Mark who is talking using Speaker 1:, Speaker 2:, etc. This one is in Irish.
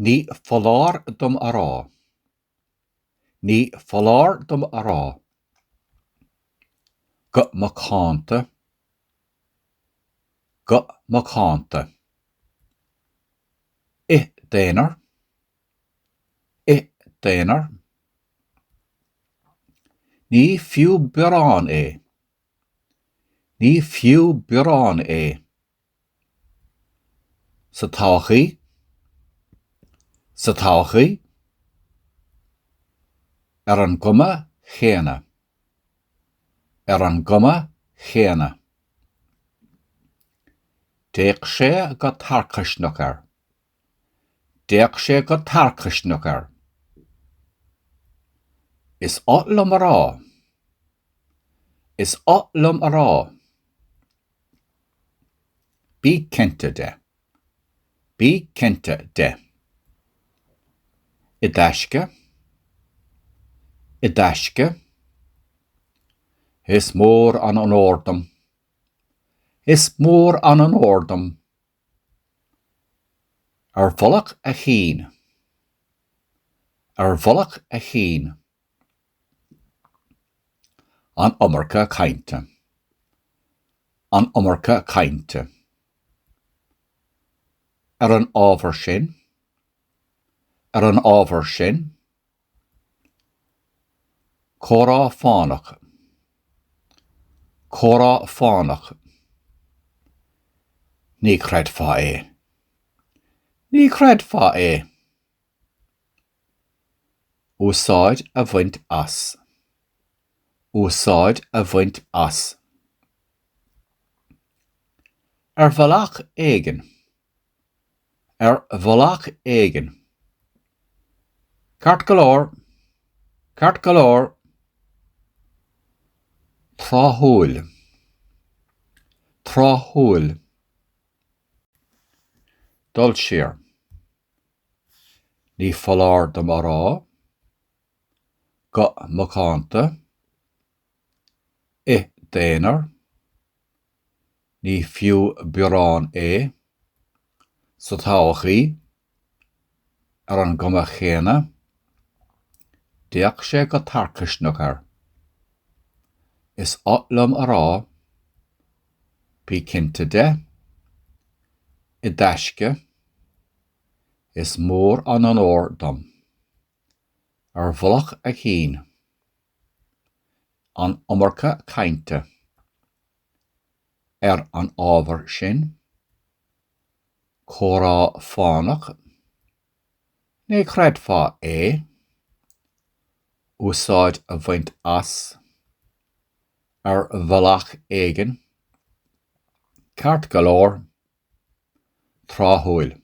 Speaker 1: Ní foláir dom ará. Ní foláir dom ará. Go mo cainte. Go mo cainte. I déanaar. I déanaar. Ní fiú bearán é. Ní fiú bearán é. Sa todhchaí. Sa todhchaí. Ar an gcumas chéanna. Ar an gcumas chéanna. Déach sé go tarcasnach ar. Déach sé go tarcasnach ar. Is átlam ará. Is átlam ará. Bí cinnte de. Bí cinnte de. I dtaisce. I dtaisce. Is mór an ordam. Is mór an ordam. Ar bholach a chin. Ar bholach a chin. An Nathanna Cainte. An Nathanna Cainte. Ar an ábhar sin. Ar an ábhar sin. Córá fánach. Córá fánach. Ní creid fá é. Ní creid fá é. Úsáid a bhaint as. Úsáid a bhaint as. Ar bholach éigean. Ar bholach éigean. Cart go leor. Cart go leor. Tráthúil. Tráthúil. Dul siar. Ní foláir dom ará. Go mo cainte. I déanaar. Ní fiú bearán é. Sa todhchaí. Ar an gcumas chéanna. Déach sé go tarcasnach ar. Is átlam ará. Bí cinnte de. I dtaisce. Is mór an ordam. Ar bholach a chin. An Nathanna Cainte. Ar an ábhar sin. Córá fánach. Ní creid fá é. Úsáid a bhaint as. Ar bholach éigean. Cart go leor. Tráthúil.